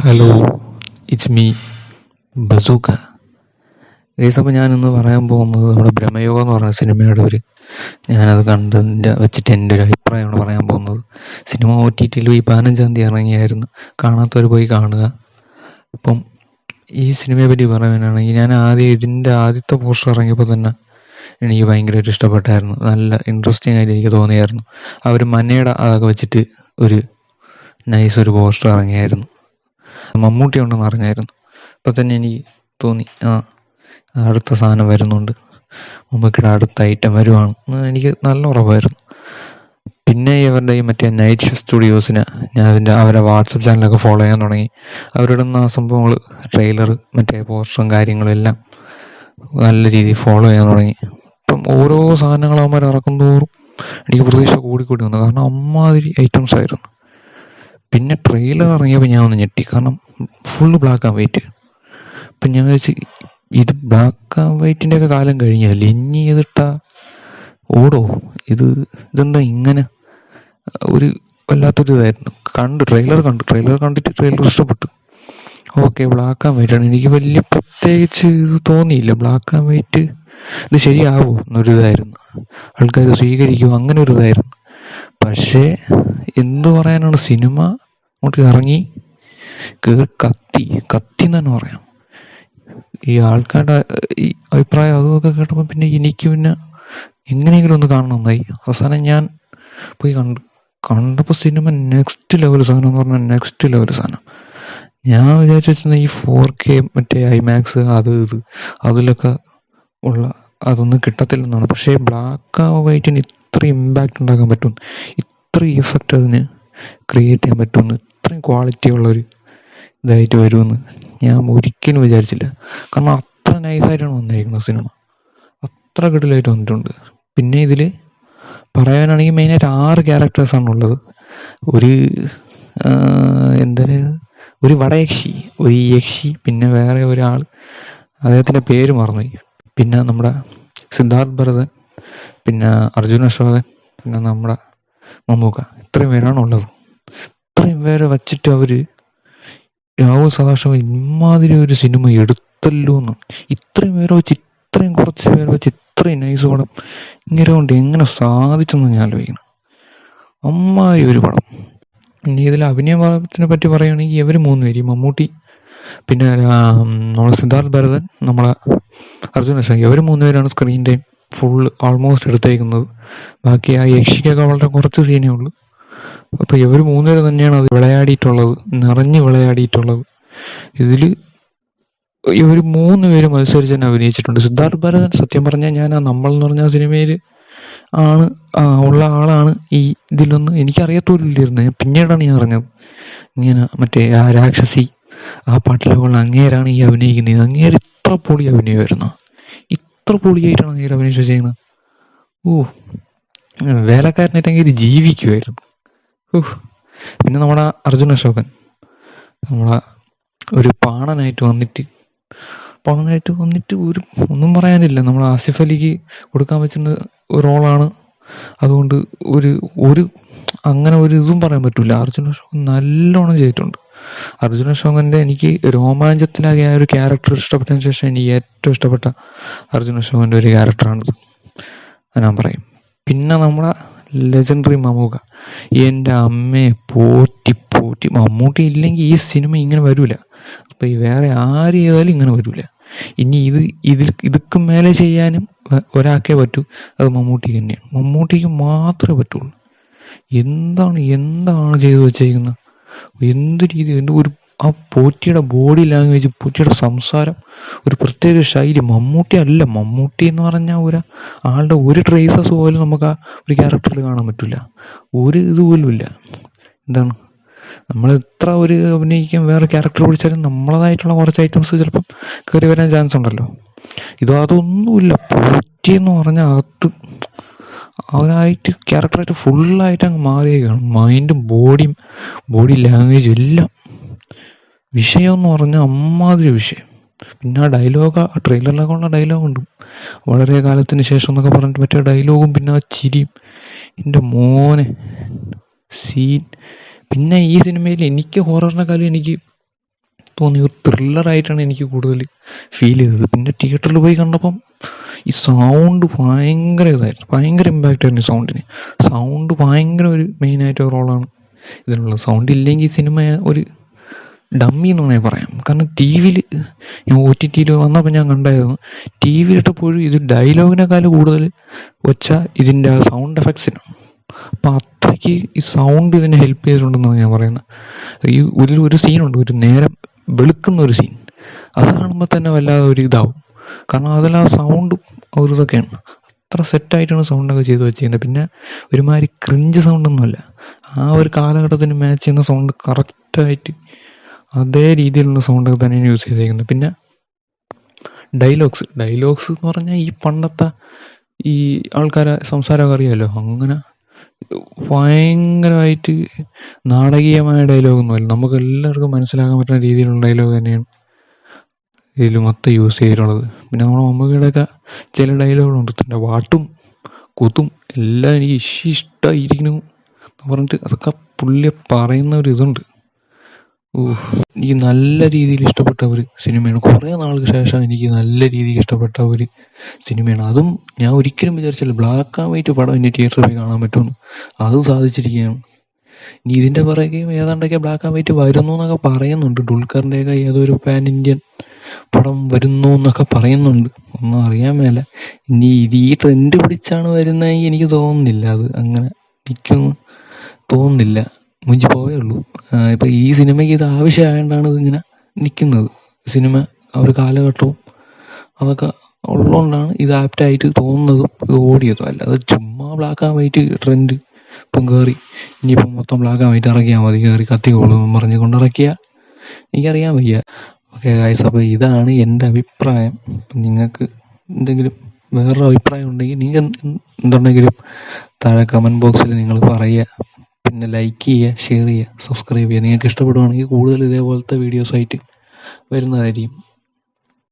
Hello, it's me bazooka. Guys, അപ്പോൾ ഞാനിന്ന് പറയാൻ പോകുന്നത് നമ്മുടെ ബ്രഹ്മയോഗം എന്ന് പറഞ്ഞ സിനിമയുടെ ഞാനത് കണ്ടതിൻ്റെ വെച്ചിട്ട് എൻ്റെ ഒരു അഭിപ്രായമാണ് പറയാൻ പോകുന്നത്. സിനിമ OTT-ൽ ഈ 15-ാം തീയതി ഇറങ്ങിയായിരുന്നു. കാണാത്തവർ പോയി കാണുക. അപ്പം ഈ സിനിമയെ പറ്റി പറയാനാണെങ്കിൽ ഞാൻ ഇതിൻ്റെ ആദ്യത്തെ പോസ്റ്റർ ഇറങ്ങിയപ്പോൾ തന്നെ എനിക്ക് ഭയങ്കരമായിട്ട് ഇഷ്ടപ്പെട്ടായിരുന്നു. നല്ല ഇൻട്രസ്റ്റിംഗ് ആയിട്ട് എനിക്ക് തോന്നിയായിരുന്നു. അവർ മനയുടെ അതൊക്കെ വെച്ചിട്ട് ഒരു നൈസ് പോസ്റ്റർ ഇറങ്ങിയായിരുന്നു. മമ്മൂട്ടി ഉണ്ടെന്ന് അറിഞ്ഞായിരുന്നു. അപ്പോൾ തന്നെ എനിക്ക് തോന്നി, അടുത്ത സാധനം വരുന്നുണ്ട്, മമ്മൂക്കിയുടെ അടുത്ത ഐറ്റം വരുവാണ് എനിക്ക് നല്ല ഉറപ്പായിരുന്നു. പിന്നെ ഇവരുടെ ഈ മറ്റേ നൈറ്റ് സ്റ്റുഡിയോസിനെ ഞാൻ അവരെ വാട്സപ്പ് ചാനലൊക്കെ ഫോളോ ചെയ്യാൻ തുടങ്ങി. അവരിടുന്ന സംഭവങ്ങൾ, ട്രെയിലർ, മറ്റേ പോസ്റ്ററും കാര്യങ്ങളും എല്ലാം നല്ല രീതിയിൽ ഫോളോ ചെയ്യാൻ തുടങ്ങി. ഇപ്പം ഓരോ സാധനങ്ങൾ അവന്മാർ ഇറക്കും തോറും എനിക്ക് പ്രതീക്ഷ കൂടിക്കൂടി വന്നു. കാരണം അമ്മാതിരി ഐറ്റംസ് ആയിരുന്നു. പിന്നെ ട്രെയിലർ ഇറങ്ങിയപ്പോൾ ഞാൻ ഒന്ന് ഞെട്ടി. കാരണം ഫുള്ള് ബ്ലാക്ക് ആൻഡ് വൈറ്റ്. അപ്പം ഞാൻ വിചാരിച്ച്, ഇത് ബ്ലാക്ക് ആൻഡ് വൈറ്റിൻ്റെയൊക്കെ കാലം കഴിഞ്ഞല്ലേ, ഇനി ഇതിട്ടാ ഓടോ? ഇതെന്താ ഇങ്ങനെ? ഒരു വല്ലാത്തൊരു ഇതായിരുന്നു. ട്രെയിലർ കണ്ടിട്ട് ട്രെയിലർ ഇഷ്ടപ്പെട്ടു. ഓക്കെ, ബ്ലാക്ക് ആൻഡ് വൈറ്റ് ആണ്. എനിക്ക് വലിയ പ്രത്യേകിച്ച് ഇത് തോന്നിയില്ല. ബ്ലാക്ക് ആൻഡ് വൈറ്റ് ഇത് ശരിയാവോ എന്നൊരിതായിരുന്നു. ആൾക്കാർ സ്വീകരിക്കുമോ, അങ്ങനെ ഒരു ഇതായിരുന്നു. പക്ഷേ എന്തു പറയാനാണ്, സിനിമ അങ്ങോട്ട് ഇറങ്ങി കത്തി എന്ന് തന്നെ പറയാം. ഈ ആൾക്കാരുടെ ഈ അഭിപ്രായം അതുമൊക്കെ കേട്ടപ്പോൾ പിന്നെ എനിക്ക് എങ്ങനെയെങ്കിലും ഒന്ന് കാണണമെന്നായി. അവസാനം ഞാൻ പോയി കണ്ടപ്പോൾ സിനിമ നെക്സ്റ്റ് ലെവൽ സാധനം എന്ന് പറഞ്ഞാൽ നെക്സ്റ്റ് ലെവൽ സാധനം. ഞാൻ വിചാരിച്ചു ഈ 4K മറ്റേ IMAX അതിലൊക്കെ ഉള്ള അതൊന്നും കിട്ടത്തില്ലെന്നാണ്. പക്ഷേ ബ്ലാക്ക് ആൻഡ് വൈറ്റിന് ഇത്ര ഇമ്പാക്റ്റ് ഉണ്ടാക്കാൻ പറ്റും, ഇത്രയും ഇഫക്റ്റ് അതിന് ക്രിയേറ്റ് ചെയ്യാൻ പറ്റുമെന്ന്, ഇത്രയും ക്വാളിറ്റി ഉള്ളൊരു ഇതായിട്ട് വരുമെന്ന് ഞാൻ ഒരിക്കലും വിചാരിച്ചില്ല. കാരണം അത്ര നൈസായിട്ടാണ് വന്നേക്കുന്നത് സിനിമ, അത്ര കിടിലായിട്ട് വന്നിട്ടുണ്ട്. പിന്നെ ഇതിൽ പറയാനാണെങ്കിൽ മെയിനായിട്ട് 6 ക്യാരക്ടേഴ്സാണ് ഉള്ളത്. ഒരു വടയക്ഷി, ഒരു യക്ഷി, പിന്നെ വേറെ ഒരാൾ, അദ്ദേഹത്തിൻ്റെ പേര് മറന്നുപോയി. പിന്നെ നമ്മുടെ സിദ്ധാർത്ഥ് ഭരതൻ, പിന്നെ അർജുൻ അശോകൻ, പിന്നെ നമ്മുടെ മമ്മൂക്ക. ഇത്രയും പേരാണുള്ളത്. ഇത്രയും പേരെ വച്ചിട്ട് അവർ രാഹുൽ സദാശിവം ഇമാതിരി ഒരു സിനിമ എടുത്തല്ലോ എന്ന്. ഇത്രയും പേരെ വെച്ച്, ഇത്രയും കുറച്ച് പേരെ വെച്ച് ഇത്രയും നൈസ് പടം ഇങ്ങനെ കൊണ്ട് എങ്ങനെ സാധിച്ചെന്ന് ഞാൻ ആലോചിക്കണം. അമ്മായി ഒരു പടം. ഇനി ഇതിൽ അഭിനയത്തിനെ പറ്റി പറയുകയാണെങ്കിൽ ഇവർ 3 പേര്, മമ്മൂട്ടി, പിന്നെ നമ്മളെ സിദ്ധാർത്ഥ് ഭരതൻ, നമ്മളെ അർജുൻ അശോകൻ, ഇവർ 3 പേരാണ് സ്ക്രീൻ ടൈം ഫുൾ ഓൾമോസ്റ്റ് എടുത്തേക്കുന്നത്. ബാക്കി ആ യക്ഷിക്കൊക്കെ വളരെ കുറച്ച് സീനേ ഉള്ളൂ. അപ്പോൾ ഇവർ 3 പേര് തന്നെയാണ് അത് നിറഞ്ഞ് വിളയാടിയിട്ടുള്ളത്. ഇതിൽ ഇവർ 3 പേര് മത്സരിച്ച് തന്നെ അഭിനയിച്ചിട്ടുണ്ട്. സിദ്ധാർത്ഥ് ഭരതൻ സത്യം പറഞ്ഞാൽ ഞാൻ നമ്മൾ എന്ന് പറഞ്ഞ സിനിമയിൽ ഉള്ള ആളാണ്. ഈ ഇതിലൊന്നും എനിക്കറിയത്തോലില്ലായിരുന്നു. പിന്നീടാണ് ഞാൻ അറിഞ്ഞത് ഇങ്ങനെ മറ്റേ ആ രാക്ഷസി ആ പാട്ടിലൊക്കെ ഉള്ള അങ്ങേരാണ് ഈ അഭിനയിക്കുന്നത്. അങ്ങേര് ഇത്ര പൊളി അഭിനയമായിരുന്നു, ഇത്ര പൊളിയായിട്ടാണ് അങ്ങേര് അഭിനയിച്ച് ചെയ്യുന്നത്. വേലക്കാരനായിട്ട് അങ്ങേര് ജീവിക്കുമായിരുന്നു. പിന്നെ നമ്മുടെ അർജുൻ അശോകൻ നമ്മളെ ഒരു പാണനായിട്ട് വന്നിട്ട് ഒന്നും പറയാനില്ല. നമ്മൾ ആസിഫ് അലിക്ക് കൊടുക്കാൻ പറ്റുന്ന ഒരു റോളാണ്. അതുകൊണ്ട് ഒരു അങ്ങനെ ഒരു ഇതും പറയാൻ പറ്റില്ല. അർജുൻ അശോകൻ നല്ലോണം ചെയ്തിട്ടുണ്ട്. അർജുൻ അശോകൻ്റെ എനിക്ക് രോമാഞ്ചത്തിലാകെ ആ ഒരു ക്യാരക്ടർ ഇഷ്ടപ്പെട്ടതിന് ശേഷം എനിക്ക് ഏറ്റവും ഇഷ്ടപ്പെട്ട അർജുൻ അശോകൻ്റെ ഒരു ക്യാരക്ടറാണിത്, ഞാൻ പറയും. പിന്നെ നമ്മുടെ ലെജൻഡറി മമ്മൂക്ക, എൻ്റെ അമ്മയെ പോറ്റി മമ്മൂട്ടി ഇല്ലെങ്കിൽ ഈ സിനിമ ഇങ്ങനെ വരില്ല. അപ്പോൾ ഈ വേറെ ആര് ചെയ്താലും ഇങ്ങനെ വരില്ല. ഇനി ഇതൊക്കെ മേലെ ചെയ്യാനും ഒരാൾക്കേ പറ്റൂ, അത് മമ്മൂട്ടിക്ക് തന്നെയാണ്. മമ്മൂട്ടിക്ക് മാത്രമേ പറ്റുള്ളൂ. എന്താണ് ചെയ്തു വെച്ചേക്കുന്നത്, എന്ത് രീതി, ആ പോറ്റിയുടെ ബോഡി ലാംഗ്വേജ്, പോറ്റിയുടെ സംസാരം, ഒരു പ്രത്യേക ശൈലി. മമ്മൂട്ടി എന്ന് പറഞ്ഞാൽ ആളുടെ ഒരു ട്രേസസ് പോലും നമുക്ക് ആ ഒരു ക്യാരക്ടറിൽ കാണാൻ പറ്റില്ല. ഒരു ഇതുപോലും ഇല്ല. നമ്മൾ എത്ര ഒരു അഭിനയിക്കാൻ വേറെ ക്യാരക്ടർ പിടിച്ചാലും നമ്മളതായിട്ടുള്ള കുറച്ച് ഐറ്റംസ് ചിലപ്പം കയറി വരാൻ ചാൻസ് ഉണ്ടല്ലോ. അതൊന്നുമില്ല. പോറ്റി എന്ന് പറഞ്ഞാൽ അവരായിട്ട് ക്യാരക്ടറായിട്ട് ഫുള്ളായിട്ട് അങ്ങ് മാറിയേക്കാണ്. മൈൻഡും ബോഡി ലാംഗ്വേജും എല്ലാം വിഷയം എന്ന് പറഞ്ഞാൽ അമ്മാതിരി വിഷയം. പിന്നെ ആ ട്രെയിലറിലൊക്കെ ഉള്ള ഡയലോഗുണ്ട്, വളരെ കാലത്തിന് ശേഷം എന്നൊക്കെ പറഞ്ഞിട്ട് മറ്റേ ഡയലോഗും, പിന്നെ ആ ചിരിയും, എൻ്റെ മോനെ സീൻ. പിന്നെ ഈ സിനിമയിൽ എനിക്ക് ഹൊററിനെക്കാളും എനിക്ക് തോന്നിയ ഒരു ത്രില്ലറായിട്ടാണ് എനിക്ക് കൂടുതൽ ഫീൽ ചെയ്തത്. പിന്നെ തിയേറ്ററിൽ പോയി കണ്ടപ്പം ഈ സൗണ്ട് ഭയങ്കര ഇതായിരുന്നു, ഭയങ്കര ഇമ്പാക്റ്റ് ആയിരുന്നു. സൗണ്ട് ഭയങ്കര ഒരു മെയിനായിട്ട് റോളാണ് ഇതിനുള്ളത്. സൗണ്ട് ഇല്ലെങ്കിൽ സിനിമ ഒരു ഡമ്മി എന്ന് വേണമെങ്കിൽ പറയാം. കാരണം ടി വിയിൽ ഞാൻ OTT വന്നപ്പോൾ ഞാൻ കണ്ടായിരുന്നു, ടി വിയിലിട്ടപ്പോഴും ഇത് ഡയലോഗിനേക്കാൾ കൂടുതൽ വെച്ചാൽ ഇതിൻ്റെ ആ സൗണ്ട് എഫക്ട്സിനാണ്. അപ്പം അത്രയ്ക്ക് ഈ സൗണ്ട് ഇതിനെ ഹെൽപ്പ് ചെയ്തിട്ടുണ്ടെന്നാണ് ഞാൻ പറയുന്നത്. ഈ ഒരു സീനുണ്ട്, ഒരു നേരം വെളുക്കുന്ന ഒരു സീൻ, അത് കാണുമ്പോൾ തന്നെ വല്ലാതെ ഒരു ഇതാവും. കാരണം അതെല്ലാം സൗണ്ടും ഒരു ഇതൊക്കെയാണ്, അത്ര സെറ്റായിട്ടാണ് സൗണ്ടൊക്കെ ചെയ്ത് വെച്ചിരുന്നത്. പിന്നെ ഒരുമാതിരി ക്രിഞ്ച് സൗണ്ടൊന്നുമല്ല, ആ ഒരു കാലഘട്ടത്തിന് മാച്ച് ചെയ്യുന്ന സൗണ്ട് കറക്റ്റായിട്ട് അതേ രീതിയിലുള്ള സൗണ്ടൊക്കെ തന്നെയാണ് യൂസ് ചെയ്തേക്കുന്നത്. പിന്നെ ഡയലോഗ്സ് എന്ന് പറഞ്ഞാൽ ഈ പണ്ടത്തെ ഈ ആൾക്കാരെ സംസാരമൊക്കെ അറിയാമല്ലോ, അങ്ങനെ ഭയങ്കരമായിട്ട് നാടകീയമായ ഡയലോഗൊന്നുമല്ല, നമുക്ക് എല്ലാവർക്കും മനസ്സിലാക്കാൻ പറ്റുന്ന രീതിയിലുള്ള ഡയലോഗ് തന്നെയാണ് ഇതിൽ മൊത്തം യൂസ് ചെയ്തിട്ടുള്ളത്. പിന്നെ നമ്മുടെ മമ്മൂക്കയുടെയൊക്കെ ചില ഡയലോഗുകളുണ്ട്, തന്നെ വാട്ടും കുത്തും എല്ലാം എനിക്ക് ഇഷ്ടമായിരിക്കുന്നു എന്ന് പറഞ്ഞിട്ട് അതൊക്കെ പുള്ളി പറയുന്ന ഒരു ഇതുണ്ട്. എനിക്ക് നല്ല രീതിയിൽ ഇഷ്ടപ്പെട്ട ഒരു സിനിമയാണ്. കുറേ നാൾക്ക് ശേഷം എനിക്ക് നല്ല രീതിയിൽ ഇഷ്ടപ്പെട്ട ഒരു സിനിമയാണ്. അതും ഞാൻ ഒരിക്കലും വിചാരിച്ചില്ല ബ്ലാക്ക് ആൻഡ് വൈറ്റ് പടം ഇനി തിയേറ്ററിൽ പോയി കാണാൻ പറ്റുമെന്ന്. അതും സാധിച്ചിരിക്കുകയാണ്. ഇനി ഇതിൻ്റെ പിറകെയും ഏതാണ്ടൊക്കെ ബ്ലാക്ക് ആൻഡ് വൈറ്റ് വരുന്നു എന്നൊക്കെ പറയുന്നുണ്ട്. ദുൽഖറിൻ്റെയൊക്കെ ഏതൊരു പാൻ ഇന്ത്യൻ പടം വരുന്നു എന്നൊക്കെ പറയുന്നുണ്ട്. ഒന്നും അറിയാൻ മേല. ഇനി ഇത് ഈ ട്രെൻഡ് പിടിച്ചാണ് വരുന്നതെങ്കിൽ എനിക്ക് തോന്നുന്നില്ല അത് അങ്ങനെ നിൽക്കുമെന്ന് തോന്നുന്നില്ല, മുഞ്ചി പോയേ ഉള്ളൂ. ഇപ്പം ഈ സിനിമയ്ക്ക് ഇത് ആവശ്യമായതുകൊണ്ടാണ് ഇതിങ്ങനെ നിൽക്കുന്നത്. സിനിമ ആ ഒരു കാലഘട്ടവും അതൊക്കെ ഉള്ളതുകൊണ്ടാണ് ഇത് ആപ്റ്റായിട്ട് തോന്നുന്നതും ഇത് ഓടിയതും. അല്ലാതെ ചുമ്മാ ബ്ലാക്ക് ആൻഡ് വൈറ്റ് ട്രെൻഡ് ഇപ്പം കയറി ഇനിയിപ്പം മൊത്തം ബ്ലാക്ക് ആൻഡ് വൈറ്റ് ഇറക്കിയാൽ മതി, കയറി കത്തിക്കോളും പറഞ്ഞ് കൊണ്ടിറക്കിയാൽ എനിക്കറിയാൻ വയ്യ. ഓക്കെ ഗൈസ്, അപ്പോൾ ഇതാണ് എൻ്റെ അഭിപ്രായം. നിങ്ങൾക്ക് എന്തെങ്കിലും വേറൊരു അഭിപ്രായം ഉണ്ടെങ്കിൽ നിങ്ങൾ എന്തുണ്ടെങ്കിലും താഴെ കമൻറ്റ് ബോക്സിൽ നിങ്ങൾ പറയുക. പിന്നെ ലൈക്ക് ചെയ്യുക, ഷെയർ ചെയ്യുക, സബ്സ്ക്രൈബ് ചെയ്യുക. നിങ്ങൾക്ക് ഇഷ്ടപ്പെടുവാണെങ്കിൽ കൂടുതൽ ഇതേപോലത്തെ വീഡിയോസായിട്ട് വരുന്നതായിരിക്കും.